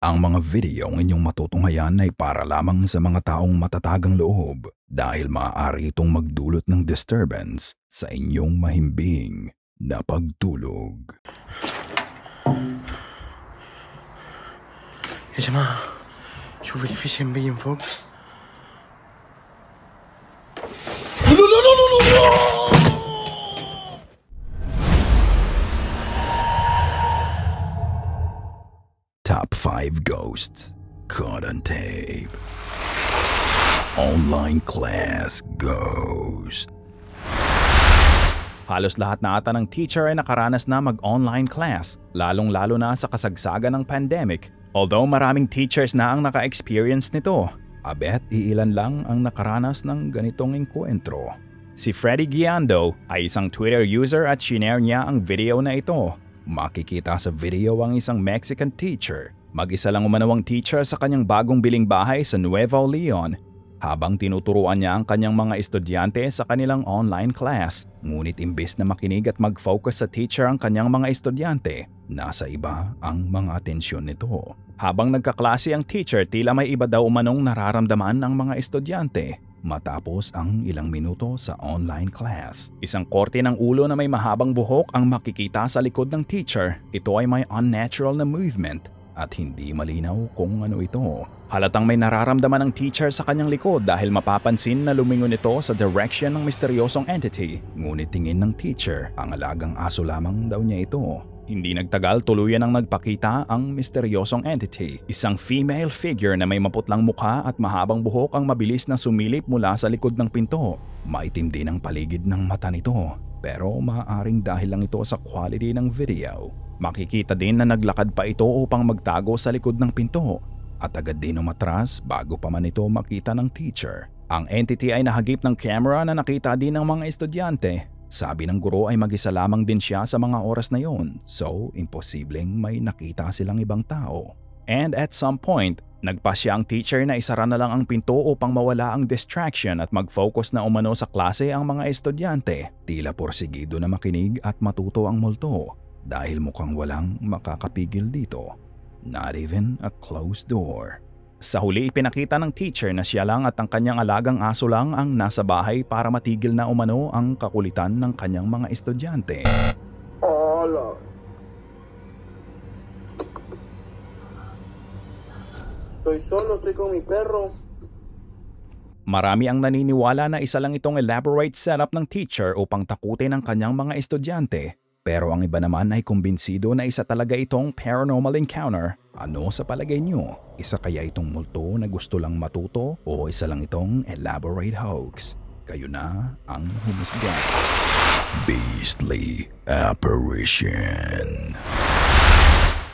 Ang mga videong inyong matutunghayan ay para lamang sa mga taong matatagang loob dahil maaari itong magdulot ng disturbance sa inyong mahimbing na pagtulog. يا جماعة شوفوا اللي فيش مبين فوق. Top 5 Ghosts Caught on Tape. Online Class Ghost. Halos lahat na ata ng teacher ay nakaranas na mag-online class, lalong-lalo na sa kasagsagan ng pandemic. Although maraming teachers na ang naka-experience nito, abet iilan lang ang nakaranas ng ganitong enkwentro. Si Freddy Guiando ay isang Twitter user at shinare niya ang video na ito. Makikita sa video ang isang Mexican teacher. Mag-isa lang umanawang teacher sa kanyang bagong biling bahay sa Nuevo Leon habang tinuturuan niya ang kanyang mga estudyante sa kanilang online class. Ngunit imbes na makinig at mag-focus sa teacher ang kanyang mga estudyante, nasa iba ang mga atensyon nito. Habang nagkaklase ang teacher, tila may iba daw umanong nararamdaman ng mga estudyante matapos ang ilang minuto sa online class. Isang korte ng ulo na may mahabang buhok ang makikita sa likod ng teacher. Ito ay may unnatural na movement at hindi malinaw kung ano ito. Halatang may nararamdaman ng teacher sa kanyang likod dahil mapapansin na lumingon ito sa direction ng misteryosong entity. Ngunit tingin ng teacher, ang alagang aso lamang daw niya ito. Hindi nagtagal, tuluyan ang nagpakita ang misteryosong entity. Isang female figure na may maputlang mukha at mahabang buhok ang mabilis na sumilip mula sa likod ng pinto. Maitim din ang paligid ng mata nito, pero maaaring dahil lang ito sa quality ng video. Makikita din na naglakad pa ito upang magtago sa likod ng pinto at agad din umatras bago pa man ito makita ng teacher. Ang entity ay nahagip ng camera na nakita din ng mga estudyante. Sabi ng guro ay mag-isa lamang din siya sa mga oras na yon, so imposibleng may nakita silang ibang tao. And at some point, nagpasya ang teacher na isara na lang ang pinto upang mawala ang distraction at mag-focus na umano sa klase ang mga estudyante. Tila porsigido na makinig at matuto ang multo dahil mukhang walang makakapigil dito. Not even a closed door. Sa huli, ipinakita ng teacher na siya lang at ang kanyang alagang aso lang ang nasa bahay para matigil na umano ang kakulitan ng kanyang mga estudyante. Hola. Estoy solo, estoy con mi perro. Marami ang naniniwala na isa lang itong elaborate setup ng teacher upang takutin ang kanyang mga estudyante. Pero ang iba naman ay kumbinsido na isa talaga itong paranormal encounter. Ano sa palagay nyo? Isa kaya itong multo na gusto lang matuto o isa lang itong elaborate hoax? Kayo na ang humusga. Beastly Apparition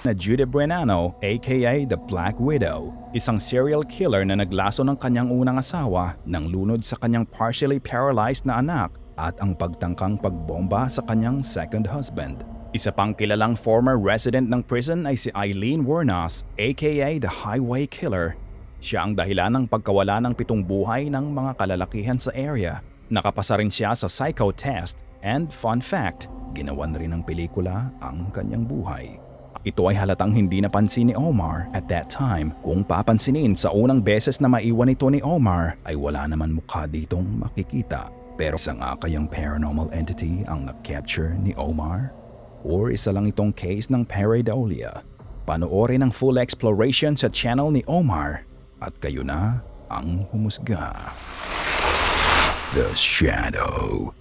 na Judy Brenano aka The Black Widow, isang serial killer na naglaso ng kanyang unang asawa nang lunod sa kanyang partially paralyzed na anak at ang pagtangkang pagbomba sa kanyang second husband. Isa pang kilalang former resident ng prison ay si Eileen Wuornos aka The Highway Killer. Siya ang dahilan ng pagkawala ng 7 buhay ng mga kalalakihan sa area. Nakapasa rin siya sa psycho test and fun fact, ginawan rin ng pelikula ang kanyang buhay. Ito ay halatang hindi napansin ni Omar at that time. Kung papansinin, sa unang beses na maiwan ito ni Omar ay wala naman mukha ditong makikita. Pero isa nga kayang paranormal entity ang na-capture ni Omar? Or isa lang itong case ng pareidolia? Panoorin ang full exploration sa channel ni Omar at kayo na ang humusga. The Shadow.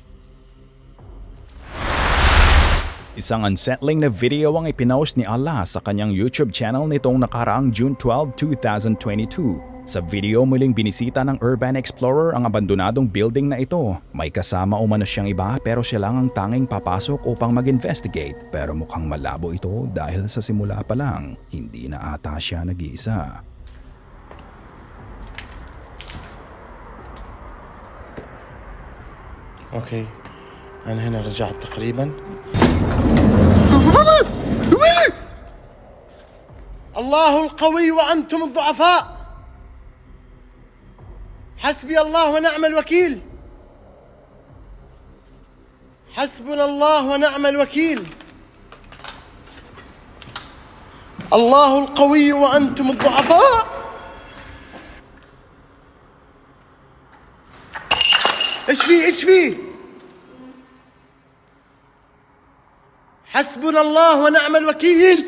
Isang unsettling na video ang ipinost ni Allah sa kanyang YouTube channel nitong nakaraang June 12, 2022. Sa video, muling binisita ng urban explorer ang abandonadong building na ito. May kasama umano siyang iba pero siya lang ang tanging papasok upang mag-investigate. Pero mukhang malabo ito dahil sa simula pa lang, hindi na ata siya nag-iisa. اوكي انا هنا رجعت تقريبا. الله القوي وانتم الضعفاء. حسبي الله ونعم الوكيل. حسبنا الله ونعم الوكيل. الله القوي وأنتم الضعفاء. إيش فيه حسبنا الله ونعم الوكيل.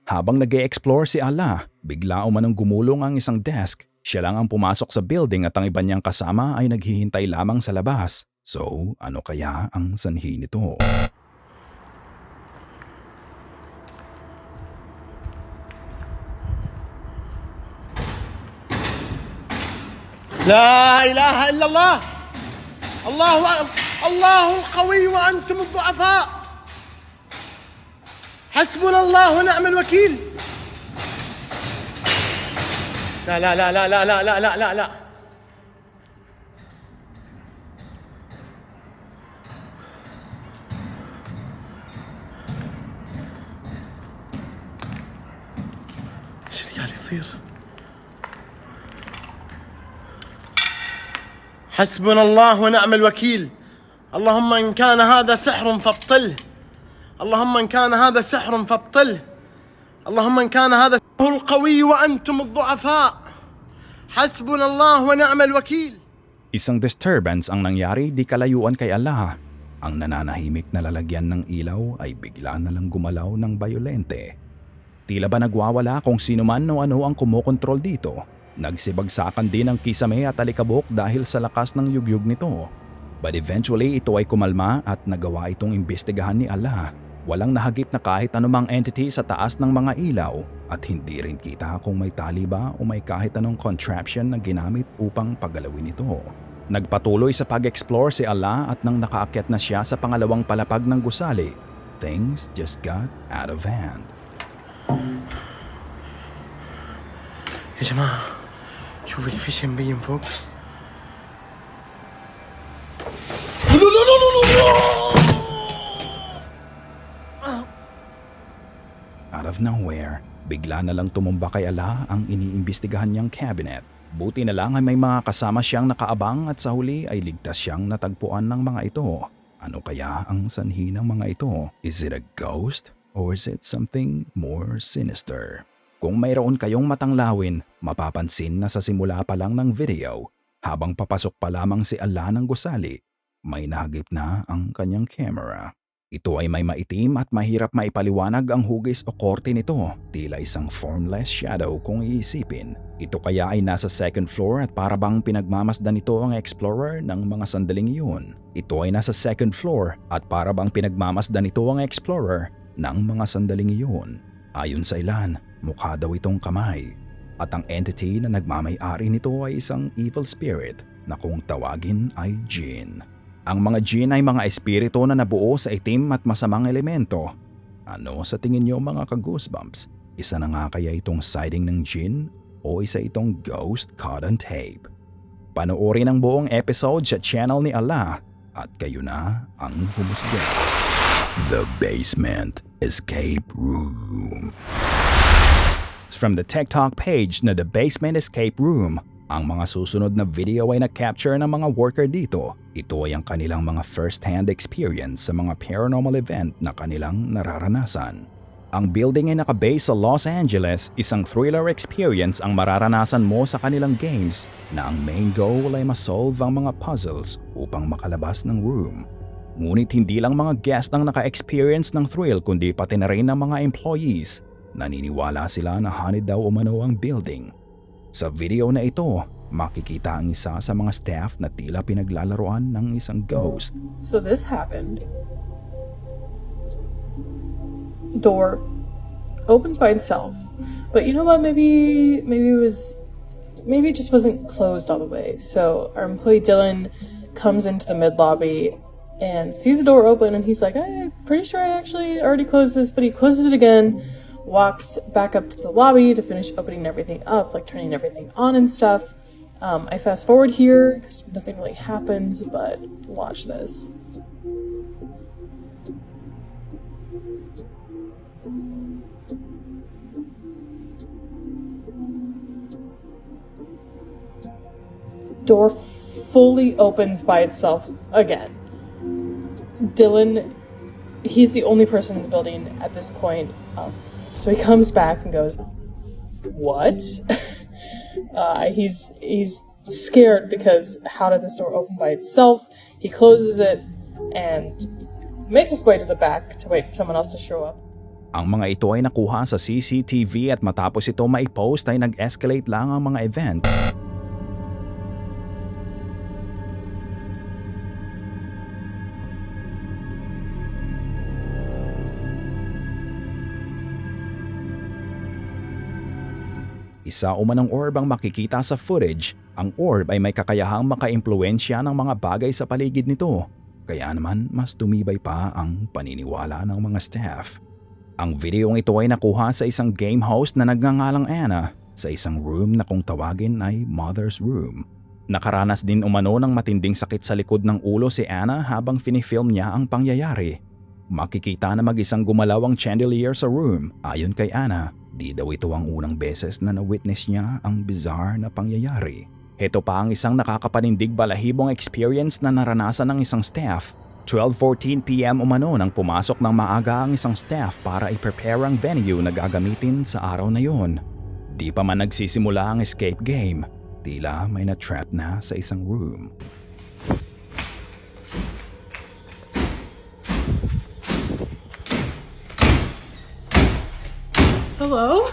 Habang nag-e-explore si Allah, bigla umanong gumulong ang isang desk. Siya lang ang pumasok sa building at ang iba niyang kasama ay naghihintay lamang sa labas. So, ano kaya ang sanhi nito? لا إله إلا الله. الله القوي وأنتم الضعفاء. حسبنا الله ونعم الوكيل. لا لا لا لا لا لا لا لا لا لا. ايش اللي قاعد يصير؟ حسبنا الله ونعم الوكيل. اللهم إن كان هذا سحر فابطله. اللهم إن كان هذا سحر فابطله. اللهم إن كان هذا القوي وأنتم الضعفاء. حسبنا الله ونعم الوكيل. Isang disturbance ang nangyari di kalayuan kay Allah. Ang nananahimik na lalagyan ng ilaw ay bigla na lang gumalaw ng bayolente. Tila ba nagwawala kung sino man o ano ang kumokontrol dito. Nagsibagsakan din ang kisame at alikabok dahil sa lakas ng yugyug nito. But eventually ito ay kumalma at nagawa itong imbestigahan ni Allah. Walang nahagip na kahit anumang entity sa taas ng mga ilaw at hindi rin kita kung may tali ba o may kahit anong contraption na ginamit upang pagalawin ito. Nagpatuloy sa pag-explore si Allah at nang nakaakyat na siya sa pangalawang palapag ng gusali, things just got out of hand. يا جماعة شوف اللي في شيء مبين فوق. Out of nowhere, bigla na lang tumumba kay Allah ang iniimbestigahan niyang cabinet. Buti na lang ay may mga kasama siyang nakaabang at sa huli ay ligtas siyang natagpuan ng mga ito. Ano kaya ang sanhi ng mga ito? Is it a ghost or is it something more sinister? Kung mayroon kayong matanglawin, mapapansin na sa simula pa lang ng video, habang papasok pa lamang si Allah ng gusali, may nahagip na ang kanyang camera. Ito ay may maitim at mahirap maipaliwanag ang hugis o korte nito, tila isang formless shadow kung iisipin. Ito kaya ay nasa second floor at para bang pinagmamasdan nito ang explorer ng mga sandaling iyon. Ito ay nasa second floor at para bang pinagmamasdan nito ang explorer ng mga sandaling iyon. Ayon sa ilan, mukha daw itong kamay. At ang entity na nagmamay-ari nito ay isang evil spirit na kung tawagin ay jinn. Ang mga jinn ay mga espiritu na nabuo sa itim at masamang elemento. Ano sa tingin niyo mga ka-goosebumps? Isa na nga kaya itong sighting ng jinn o isa itong ghost caught on tape? Panoorin ang buong episode sa channel ni Allah at kayo na ang humusga. The Basement Escape Room. From the TikTok page na The Basement Escape Room, ang mga susunod na video ay na-capture ng mga worker dito. Ito ay ang kanilang mga first-hand experience sa mga paranormal event na kanilang nararanasan. Ang building ay nakabase sa Los Angeles, isang thriller experience ang mararanasan mo sa kanilang games na ang main goal ay masolve ang mga puzzles upang makalabas ng room. Ngunit hindi lang mga guest ang naka-experience ng thrill kundi pati na rin ng mga employees. Naniniwala sila na haunted daw umano ang building. Sa video na ito, makikita ang isa sa mga staff na tila pinaglalaroan ng isang ghost. So this happened. Door opens by itself. But you know what? Maybe it just wasn't closed all the way. So our employee Dylan comes into the mid lobby and sees the door open and he's like, I'm pretty sure I actually already closed this, but he closes it again. Walks back up to the lobby to finish opening everything up, like turning everything on and stuff. I fast forward here because nothing really happens, but watch this. Door fully opens by itself again. Dylan he's the only person in the building at this point. So he comes back and goes, "What?" He's scared because how did this door open by itself? He closes it and makes his way to the back to wait for someone else to show up. Ang mga ito ay nakuha sa CCTV at matapos ito maipost ay nag-escalate lang ang mga events. Isa umanong orb ang makikita sa footage. Ang orb ay may kakayahang makaimpluwensya ng mga bagay sa paligid nito. Kaya naman mas tumibay pa ang paniniwala ng mga staff. Ang videong ito ay nakuha sa isang game host na nagngangalang Anna sa isang room na kung tawagin ay Mother's Room. Nakaranas din umano ng matinding sakit sa likod ng ulo si Anna habang finifilm niya ang pangyayari. Makikita na mag-isang gumalaw ang chandelier sa room. Ayon kay Anna, di daw ito ang unang beses na na-witness niya ang bizarre na pangyayari. Ito pa ang isang nakakapanindig balahibong experience na naranasan ng isang staff. 12:14 PM umano nang pumasok ng maaga ang isang staff para i-prepare ang venue na gagamitin sa araw na yon. Di pa man nagsisimula ang escape game, tila may na-trap na sa isang room. Hello?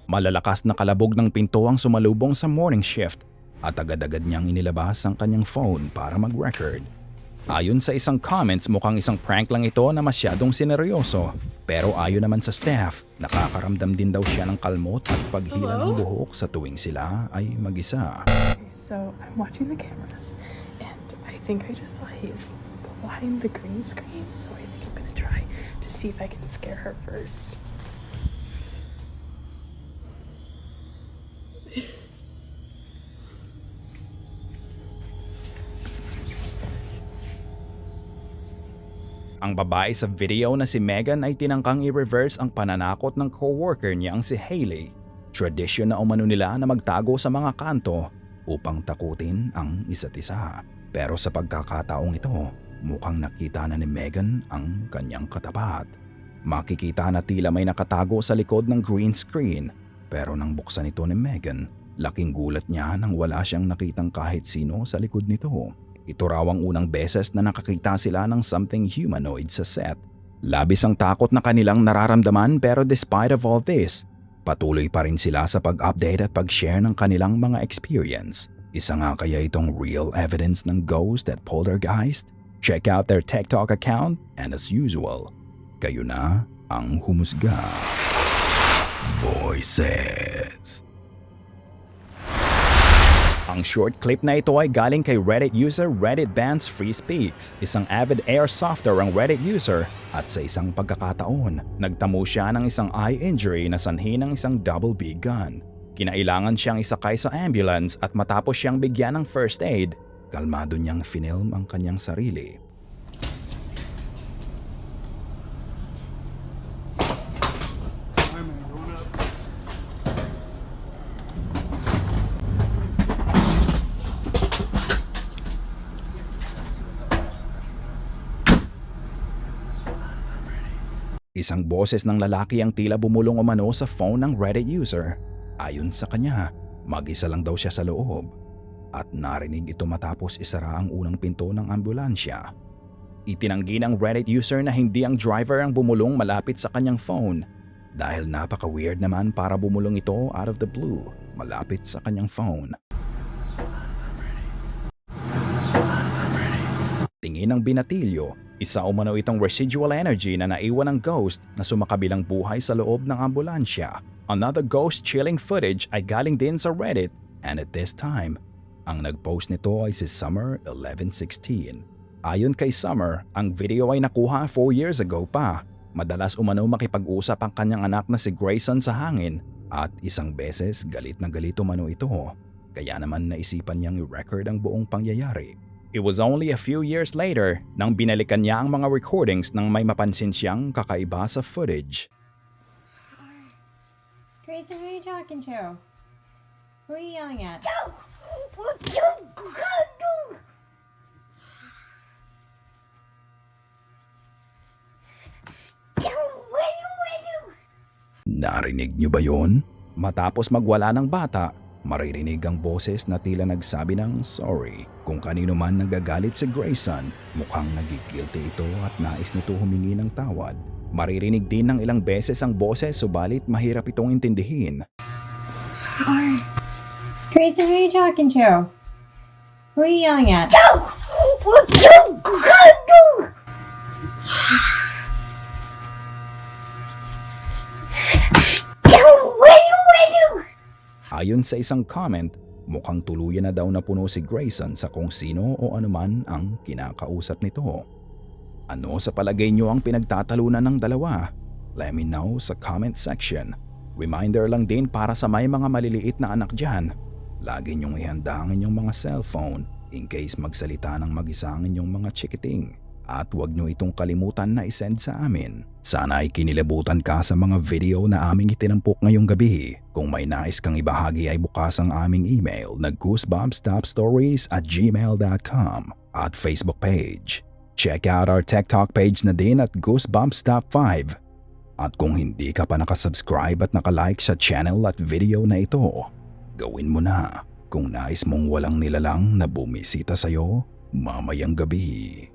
Malalakas na kalabog ng pinto ang sumalubong sa morning shift at agad-agad niyang inilabas ang kanyang phone para mag-record. Ayon sa isang comments, mukhang isang prank lang ito na masyadong sineryoso. Pero ayon naman sa staff, nakakaramdam din daw siya ng kalmot at paghila ng buhok sa tuwing sila ay mag-isa. So I'm watching the cameras and I think I just saw him behind the green screen, so I think I'm gonna try to see if I can scare her first. Ang babae sa video na si Megan ay tinangkang i-reverse ang pananakot ng coworker niyang si Hailey. Tradisyon na umano nila na magtago sa mga kanto upang takutin ang isa't isa. Pero sa pagkakataong ito, mukhang nakita na ni Megan ang kanyang katapat. Makikita na tila may nakatago sa likod ng green screen, pero nang buksan ito ni Megan, laking gulat niya nang wala siyang nakitang kahit sino sa likod nito. Ito raw ang unang beses na nakakita sila ng something humanoid sa set. Labis ang takot na kanilang nararamdaman, pero despite of all this, patuloy pa rin sila sa pag-update at pag-share ng kanilang mga experience. Isa nga kaya itong real evidence ng ghost at poltergeist? Check out their TikTok account and as usual, kayo na ang humusga. Voices. Ang short clip na ito ay galing kay Reddit user Reddit Bans Free Speaks, isang avid airsofter ang Reddit user, at sa isang pagkakataon, nagtamo siya ng isang eye injury na sanhi ng isang double B gun. Kinailangan siyang isakay sa ambulance at matapos siyang bigyan ng first aid, kalmado niyang finilm ang kanyang sarili. Isang boses ng lalaki ang tila bumulong umano sa phone ng Reddit user. Ayon sa kanya, mag-isa lang daw siya sa loob. At narinig ito matapos isara ang unang pinto ng ambulansya. Itinanggi ng Reddit user na hindi ang driver ang bumulong malapit sa kanyang phone. Dahil napaka-weird naman para bumulong ito out of the blue, malapit sa kanyang phone. Tingin ng binatilyo, isa umano itong residual energy na naiwan ng ghost na sumakabilang buhay sa loob ng ambulansya. Another ghost chilling footage ay galing din sa Reddit, and at this time, ang nag-post nito ay si Summer1116. Ayon kay Summer, ang video ay nakuha 4 years ago pa, Madalas umano makipag-usap ang kanyang anak na si Grayson sa hangin at isang beses galit na galit umano ito. Kaya naman naisipan niyang i-record ang buong pangyayari. It was only a few years later nang binalikan niya ang mga recordings nang may mapansin siyang kakaiba sa footage. Grayson, who are you talking to? Who are you yelling at? Narinig niyo ba yon? Matapos magwala ng bata, maririnig ang boses na tila nagsabi ng sorry. Kung kanino man nagagalit si Grayson, mukhang nagigilty ito at nais nito humingi ng tawad. Maririnig din ng ilang beses ang boses subalit mahirap itong intindihin. Grayson, who are you talking to? Who are you yelling at? Ayon sa isang comment, mukhang tuluyan na daw napuno si Grayson sa kung sino o anuman ang kinakausap nito. Ano sa palagay niyo ang pinagtatalunan ng dalawa? Let me know sa comment section. Reminder lang din para sa may mga maliliit na anak dyan. Lagi niyong ihanda ang inyong mga cellphone in case magsalita ng mag-isa ang inyong mga chikiting. At huwag niyo itong kalimutan na isend sa amin. Sana ay kinilabutan ka sa mga video na aming itinampok ngayong gabi. Kung may nais kang ibahagi ay bukas ang aming email na goosebumpstopstories@gmail.com at Facebook page. Check out our TikTok page na din at goosebumpstop5. At kung hindi ka pa nakasubscribe at nakalike sa channel at video na ito, gawin mo na kung nais mong walang nilalang na bumisita sa'yo mamayang gabi.